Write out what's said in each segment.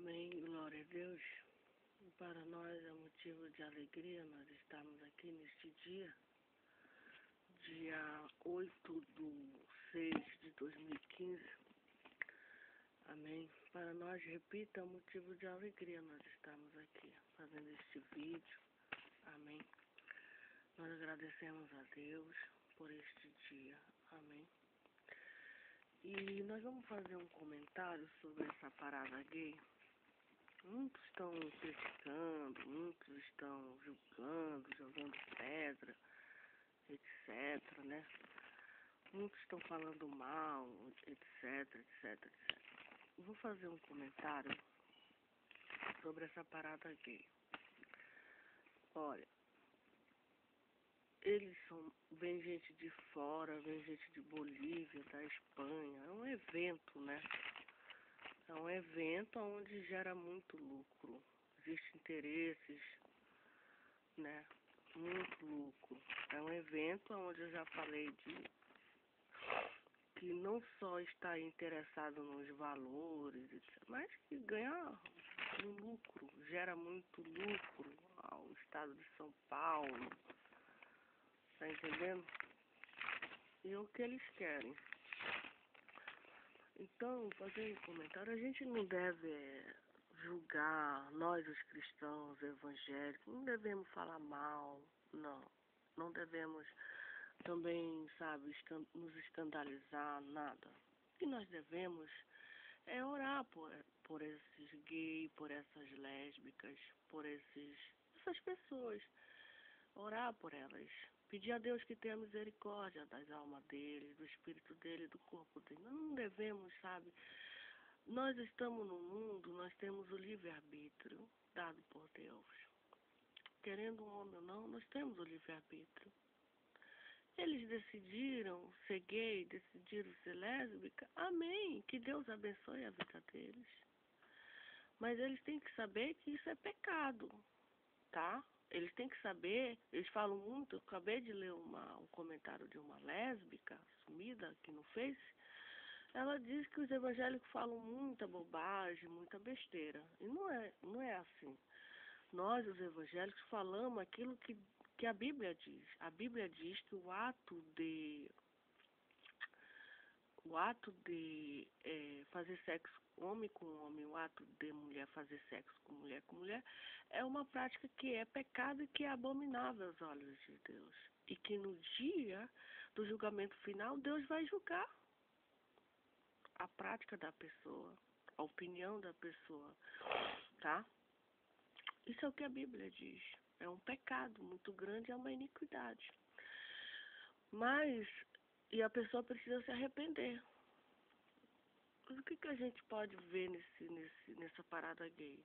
Amém, glória a Deus. Para nós é motivo de alegria nós estarmos aqui neste dia 8/6/2015. Amém. Para nós, repita, é motivo de alegria nós estarmos aqui fazendo este vídeo. Amém. Nós agradecemos a Deus por este dia. Amém. E nós vamos fazer um comentário sobre essa parada gay. Muitos estão criticando, muitos estão julgando, jogando pedra, etc, né? Muitos estão falando mal, etc. Vou fazer um comentário sobre essa parada gay. Olha, vem gente de fora, vem gente de Bolívia, da Espanha, é um evento, né? É um evento onde gera muito lucro. Existem interesses, né? Muito lucro. É um evento onde eu já falei que não só está interessado nos valores, mas que ganha um lucro, gera muito lucro ao estado de São Paulo. Tá entendendo? E é o que eles querem. Então, fazendo um comentário, a gente não deve julgar nós, os cristãos evangélicos, não devemos falar mal, não. Não devemos também, sabe, nos escandalizar, nada. O que nós devemos é orar por esses gays, por essas lésbicas, por essas pessoas. Orar por elas. Pedir a Deus que tenha misericórdia das almas deles, do espírito dele, do corpo dele. Nós não devemos, sabe? Nós estamos no mundo, nós temos o livre-arbítrio dado por Deus. Querendo um homem ou não, nós temos o livre-arbítrio. Eles decidiram ser gay, decidiram ser lésbica. Amém. Que Deus abençoe a vida deles. Mas eles têm que saber que isso é pecado, tá? Eles têm que saber, eles falam muito, eu acabei de ler um comentário de uma lésbica sumida aqui no Face. Ela diz que os evangélicos falam muita bobagem, muita besteira. E não é assim. Nós, os evangélicos, falamos aquilo que a Bíblia diz. A Bíblia diz que o ato de fazer sexo homem com homem, o ato de mulher fazer sexo com mulher, é uma prática que é pecado e que é abominável aos olhos de Deus. E que no dia do julgamento final, Deus vai julgar a prática da pessoa, a opinião da pessoa, tá? Isso é o que a Bíblia diz. É um pecado muito grande, é uma iniquidade. E a pessoa precisa se arrepender. Mas o que a gente pode ver nessa parada gay?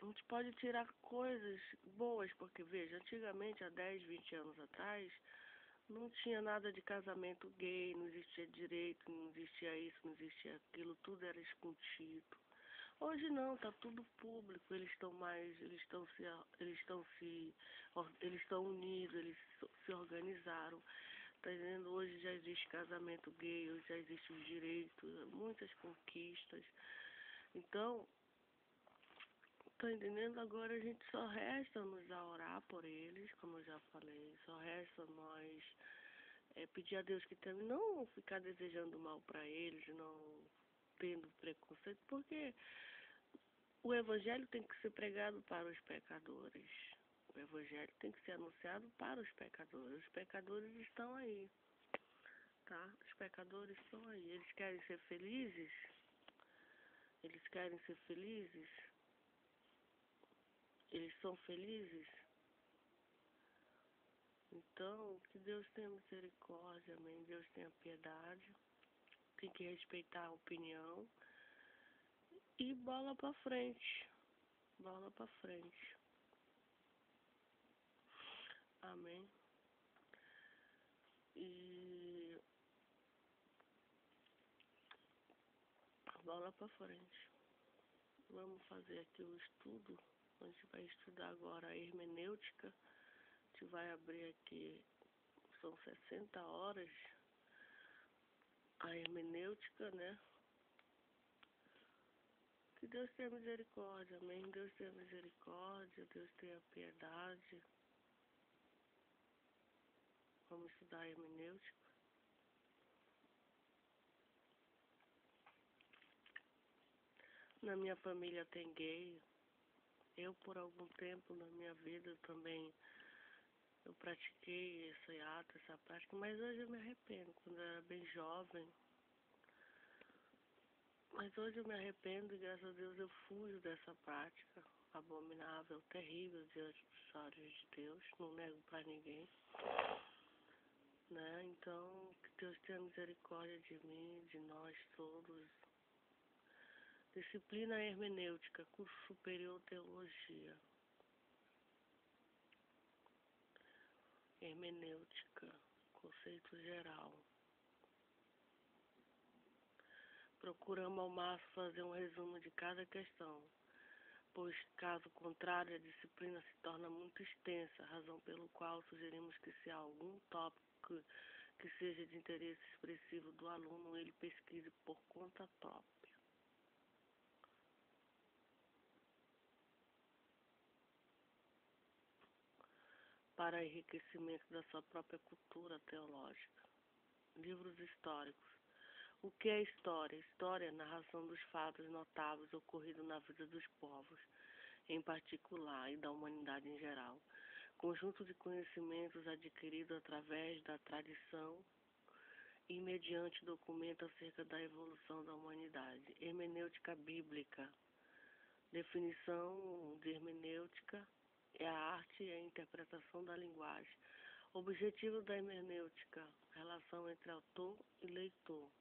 A gente pode tirar coisas boas, porque veja, antigamente, há 10, 20 anos atrás, não tinha nada de casamento gay, não existia direito, não existia isso, não existia aquilo, tudo era escondido. Hoje não, tá tudo público, eles estão unidos, eles se organizaram. Tá entendendo? Hoje já existe casamento gay, hoje já existem os direitos, muitas conquistas. Então, tá entendendo? Agora a gente só resta nos a orar por eles, como eu já falei, só resta nós pedir a Deus que também não ficar desejando mal para eles, não tendo preconceito, porque o evangelho tem que ser pregado para os pecadores. O evangelho tem que ser anunciado para os pecadores. Os pecadores estão aí, tá? Os pecadores estão aí. Eles querem ser felizes? Eles querem ser felizes? Eles são felizes? Então, que Deus tenha misericórdia, amém? Deus tenha piedade. Tem que respeitar a opinião. E bola pra frente. Bola pra frente. Amém? E bola pra frente. Vamos fazer aqui o estudo. A gente vai estudar agora a hermenêutica. A gente vai abrir aqui, são 60 horas. A hermenêutica, né? Deus tenha misericórdia, amém. Deus tenha misericórdia, Deus tenha piedade. Vamos estudar hermenêutica. Na minha família tem gay. Eu, por algum tempo na minha vida também, eu pratiquei esse ato, essa prática, mas hoje eu me arrependo, quando eu era bem jovem. Mas hoje eu me arrependo e graças a Deus eu fujo dessa prática abominável, terrível diante dos olhos de Deus, não nego pra ninguém, né? Então, que Deus tenha misericórdia de mim, de nós todos. Disciplina hermenêutica, curso superior teologia. Hermenêutica, conceito geral. Procuramos ao máximo fazer um resumo de cada questão, pois, caso contrário, a disciplina se torna muito extensa, razão pelo qual sugerimos que se há algum tópico que seja de interesse expressivo do aluno, ele pesquise por conta própria. Para enriquecimento da sua própria cultura teológica. Livros históricos. O que é história? História é a narração dos fatos notáveis ocorridos na vida dos povos, em particular, e da humanidade em geral. Conjunto de conhecimentos adquiridos através da tradição e mediante documento acerca da evolução da humanidade. Hermenêutica bíblica. Definição de hermenêutica é a arte e a interpretação da linguagem. Objetivo da hermenêutica, relação entre autor e leitor.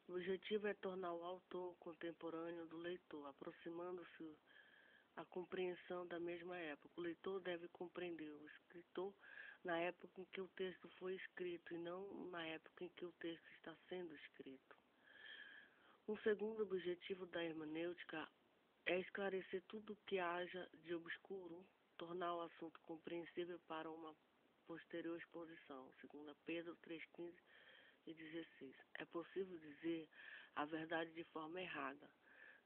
O objetivo é tornar o autor contemporâneo do leitor, aproximando-se a compreensão da mesma época. O leitor deve compreender o escritor na época em que o texto foi escrito e não na época em que o texto está sendo escrito. Um segundo objetivo da hermenêutica é esclarecer tudo o que haja de obscuro, tornar o assunto compreensível para uma posterior exposição, segundo Pedro 3:15 e 16. É possível dizer a verdade de forma errada.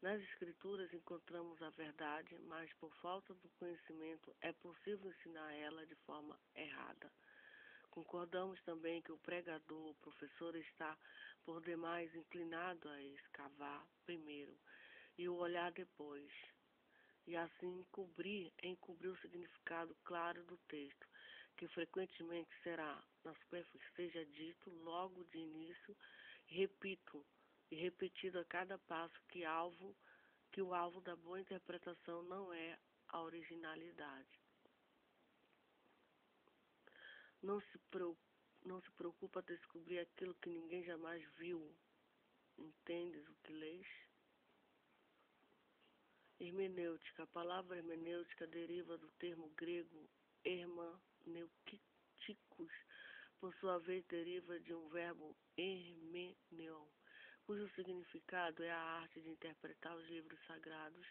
Nas escrituras encontramos a verdade, mas por falta do conhecimento é possível ensinar ela de forma errada. Concordamos também que o pregador, o professor, está por demais inclinado a escavar primeiro e o olhar depois, e assim encobrir o significado claro do texto, que frequentemente será, na superfície, seja dito logo de início, e repetido a cada passo que o alvo da boa interpretação não é a originalidade. Não se preocupa a descobrir aquilo que ninguém jamais viu. Entendes o que lês? Hermenêutica. A palavra hermenêutica deriva do termo grego hermeneutikos, por sua vez deriva de um verbo hermeneuon, cujo significado é a arte de interpretar os livros sagrados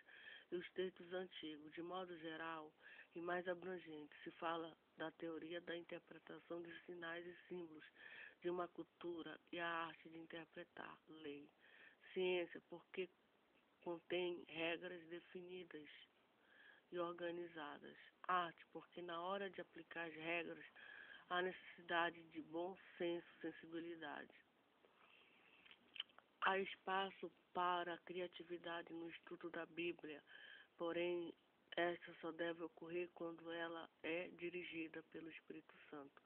e os textos antigos. De modo geral e mais abrangente, se fala da teoria da interpretação de sinais e símbolos de uma cultura e a arte de interpretar lei. Ciência, porque contém regras definidas e organizadas. Arte, porque na hora de aplicar as regras há necessidade de bom senso, sensibilidade. Há espaço para a criatividade no estudo da Bíblia, porém, esta só deve ocorrer quando ela é dirigida pelo Espírito Santo.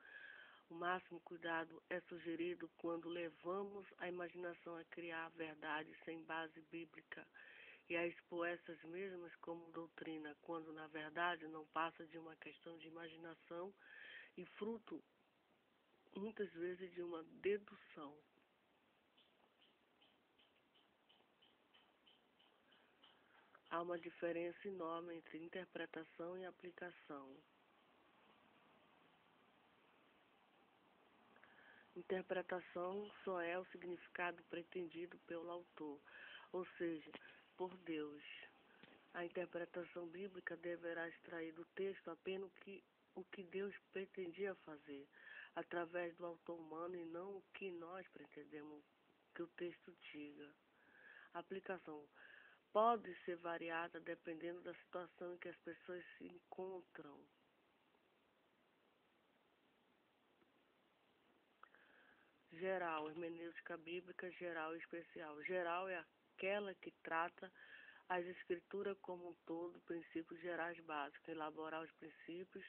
O máximo cuidado é sugerido quando levamos a imaginação a criar verdades sem base bíblica e a expor essas mesmas como doutrina, quando na verdade não passa de uma questão de imaginação e fruto, muitas vezes, de uma dedução. Há uma diferença enorme entre interpretação e aplicação. Interpretação só é o significado pretendido pelo autor, ou seja, por Deus. A interpretação bíblica deverá extrair do texto apenas o que Deus pretendia fazer. através do autor humano e não o que nós pretendemos que o texto diga. A aplicação pode ser variada dependendo da situação em que as pessoas se encontram. Geral, hermenêutica bíblica geral e especial. Geral é aquela que trata as escrituras como um todo, princípios gerais básicos, elaborar os princípios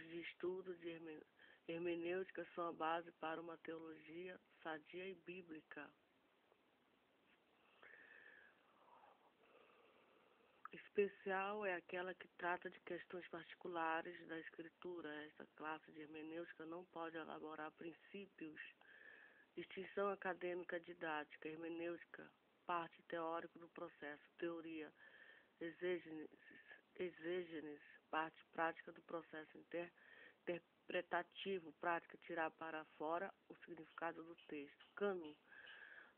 de estudo de hermenêutica são a base para uma teologia sadia e bíblica. Especial é aquela que trata de questões particulares da escritura. Esta classe de hermenêutica não pode elaborar princípios. Distinção acadêmica didática, hermenêutica, parte teórica do processo, teoria, exêgenes, parte prática do processo interpretativo, prática, tirar para fora o significado do texto. Cânon.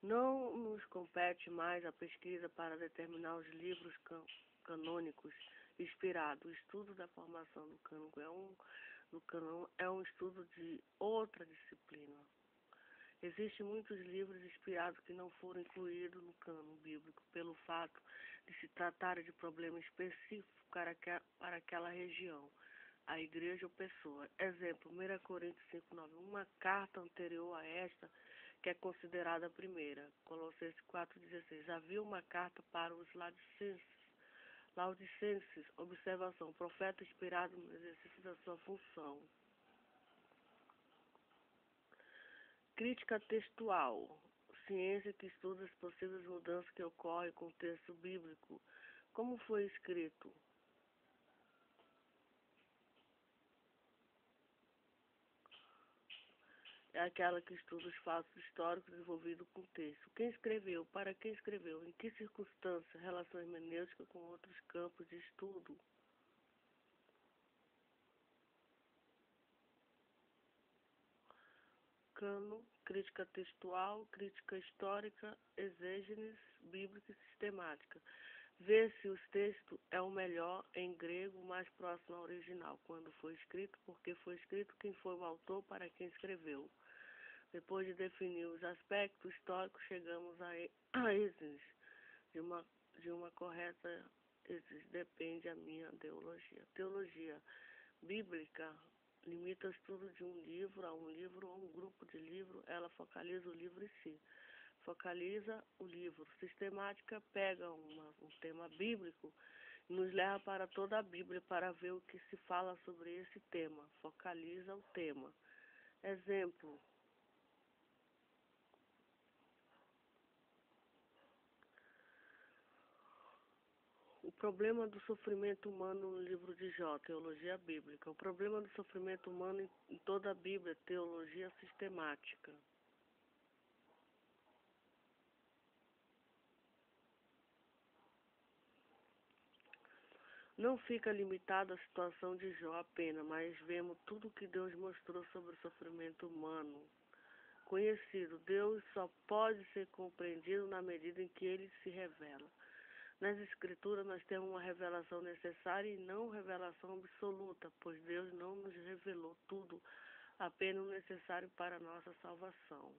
Não nos compete mais a pesquisa para determinar os livros canônicos inspirados. O estudo da formação do cânon é um estudo de outra disciplina. Existem muitos livros inspirados que não foram incluídos no cânon bíblico pelo fato de se tratar de problemas específicos para aquela região, a igreja ou pessoa. Exemplo, 1 Coríntios 5:9, uma carta anterior a esta que é considerada a primeira. Colossenses 4:16, havia uma carta para os Laodicenses, observação, profeta inspirado no exercício da sua função. Crítica textual, ciência que estuda as possíveis mudanças que ocorrem com o texto bíblico. Como foi escrito? É aquela que estuda os fatos históricos envolvidos com o texto. Quem escreveu? Para quem escreveu? Em que circunstâncias? Relação hermenêutica com outros campos de estudo. Cânon, crítica textual, crítica histórica, exêgenes, bíblica e sistemática. Ver se o texto é o melhor em grego, mais próximo ao original. Quando foi escrito, porque foi escrito, quem foi o autor, para quem escreveu. Depois de definir os aspectos históricos, chegamos a esses. De uma correta esses depende a minha teologia. Teologia bíblica limita o estudo de um livro a um livro ou um grupo de livros. Ela focaliza o livro em si. Focaliza o livro. Sistemática pega um tema bíblico e nos leva para toda a Bíblia para ver o que se fala sobre esse tema. Focaliza o tema. Exemplo. O problema do sofrimento humano no livro de Jó, teologia bíblica. O problema do sofrimento humano em toda a Bíblia, teologia sistemática. Não fica limitado à situação de Jó apenas, mas vemos tudo o que Deus mostrou sobre o sofrimento humano. Conhecido, Deus só pode ser compreendido na medida em que ele se revela. Nas Escrituras nós temos uma revelação necessária e não revelação absoluta, pois Deus não nos revelou tudo, apenas o necessário para a nossa salvação.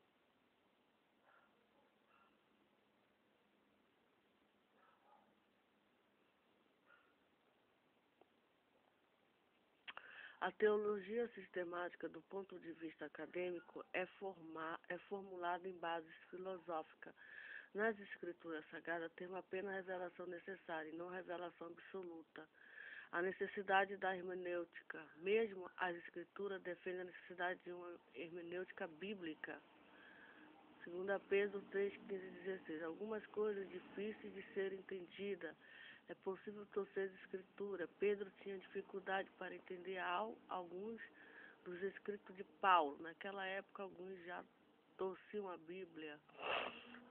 A teologia sistemática, do ponto de vista acadêmico, é formulada em bases filosóficas. Nas Escrituras Sagradas temos apenas a revelação necessária e não a revelação absoluta. A necessidade da hermenêutica. Mesmo as Escrituras defendem a necessidade de uma hermenêutica bíblica. 2 Pedro 3:15-16. Algumas coisas difíceis de serem entendidas. É possível torcer a Escritura. Pedro tinha dificuldade para entender alguns dos escritos de Paulo. Naquela época, alguns já torciam a Bíblia.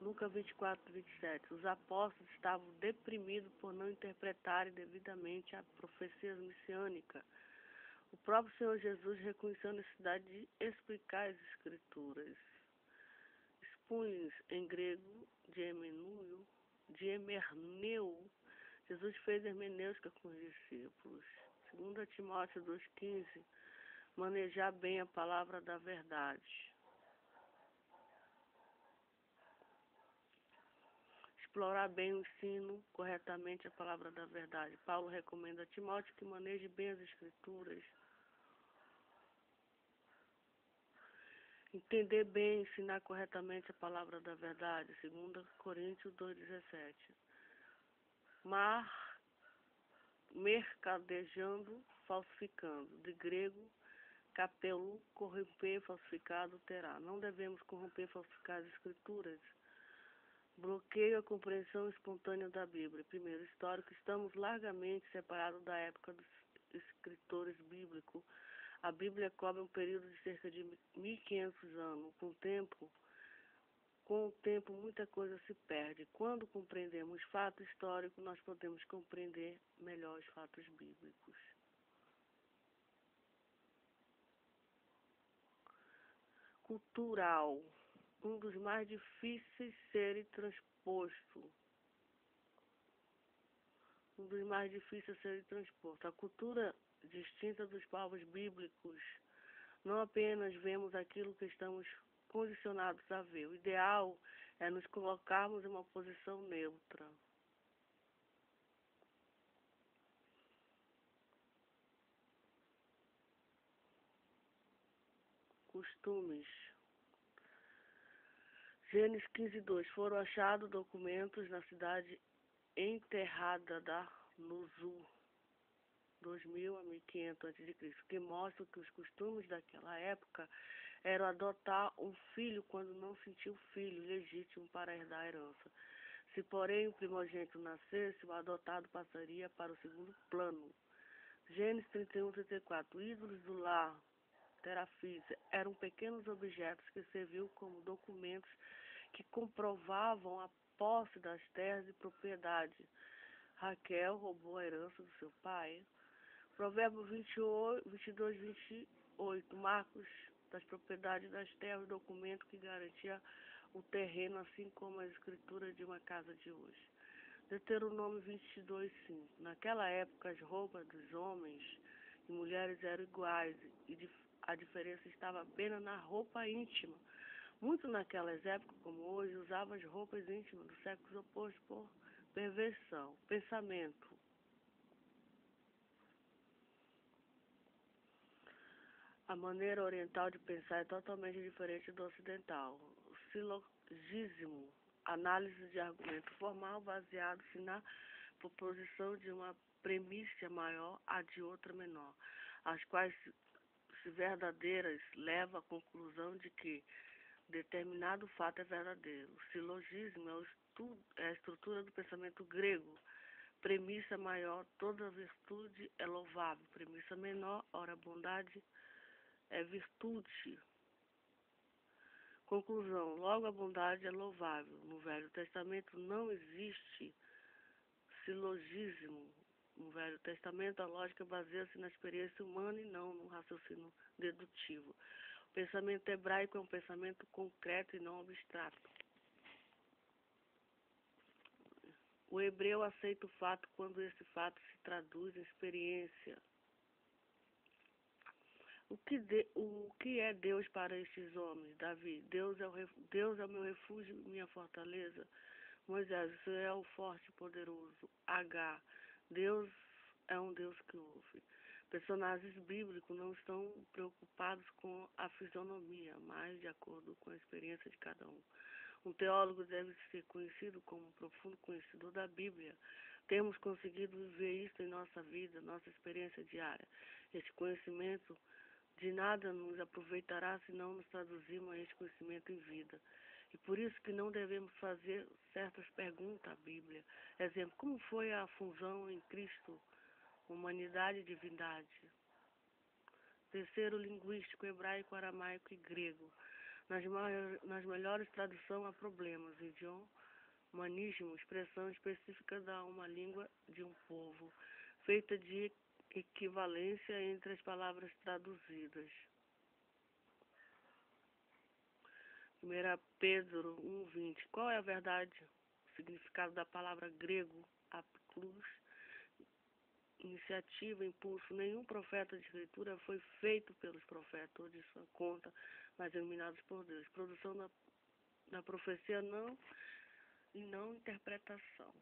Lucas 24:27. Os apóstolos estavam deprimidos por não interpretarem devidamente a profecia messiânica. O próprio Senhor Jesus reconheceu a necessidade de explicar as Escrituras. Expunhos, em grego, de Hemerneu. Jesus fez hermenêutica com os discípulos. 2 Timóteo 2:15. manejar bem a palavra da verdade, explorar bem o ensino corretamente a palavra da verdade. Paulo recomenda a Timóteo que maneje bem as escrituras, entender bem, ensinar corretamente a palavra da verdade, 2 Coríntios 2,17. Mercadejando, falsificando, de grego, capelu, corromper, falsificado, terá. Não devemos corromper, falsificar as escrituras. Bloqueio a compreensão espontânea da Bíblia. Primeiro, histórico, estamos largamente separados da época dos escritores bíblicos. A Bíblia cobre um período de cerca de 1500 anos. Com o tempo, muita coisa se perde. Quando compreendemos fato histórico, nós podemos compreender melhor os fatos bíblicos. Cultural, um dos mais difíceis de ser transposto. A cultura distinta dos povos bíblicos. Não apenas vemos aquilo que estamos condicionados a ver. O ideal é nos colocarmos em uma posição neutra. Costumes. Gênesis 15:2. Foram achados documentos na cidade enterrada da Nuzu, 2000 a 1500 a.C., que mostram que os costumes daquela época eram adotar um filho quando não sentiu filho legítimo para herdar a herança. Se, porém, o primogênito nascesse, o adotado passaria para o segundo plano. Gênesis 31:34. Ídolos do lar, terafísia, eram pequenos objetos que serviam como documentos que comprovavam a posse das terras e propriedade. Raquel roubou a herança do seu pai. Provérbios 22:28. Marcos das propriedades das terras, documento que garantia o terreno, assim como a escritura de uma casa de hoje. Deuteronômio 22:5. Naquela época, as roupas dos homens e mulheres eram iguais e a diferença estava apenas na roupa íntima. Muitos naquelas épocas, como hoje, usavam as roupas íntimas do sexo oposto por perversão. Pensamento. A maneira oriental de pensar é totalmente diferente do ocidental. O silogismo, análise de argumento formal baseado-se na proposição de uma premissa maior a de outra menor, as quais, se verdadeiras, levam à conclusão de que determinado fato é verdadeiro. O silogismo é a estrutura do pensamento grego. Premissa maior, toda virtude é louvável. Premissa menor, ora, bondade é virtude. Conclusão, logo a bondade é louvável. No Velho Testamento não existe silogismo. No Velho Testamento a lógica baseia-se na experiência humana e não no raciocínio dedutivo. O pensamento hebraico é um pensamento concreto e não abstrato. O hebreu aceita o fato quando esse fato se traduz em experiência. O que é Deus para estes homens? Davi, Deus é o meu refúgio e minha fortaleza. Moisés, você é o forte e poderoso. H, Deus é um Deus que ouve. Personagens bíblicos não estão preocupados com a fisionomia, mas de acordo com a experiência de cada um. Um teólogo deve ser conhecido como um profundo conhecedor da Bíblia. Temos conseguido viver isso em nossa vida, nossa experiência diária. Este conhecimento de nada nos aproveitará se não nos traduzirmos este conhecimento em vida. E por isso que não devemos fazer certas perguntas à Bíblia. Exemplo, como foi a fusão em Cristo, humanidade e divindade? Terceiro, linguístico, hebraico, aramaico e grego. Nas melhores traduções há problemas. Idioma, humanismo, expressão específica da uma língua de um povo, feita de equivalência entre as palavras traduzidas. 1 Pedro 1:20. Qual é a verdade? O significado da palavra grego, apklus, iniciativa, impulso, nenhum profeta de escritura foi feito pelos profetas ou de sua conta, mas iluminados por Deus. Produção da profecia não e não interpretação.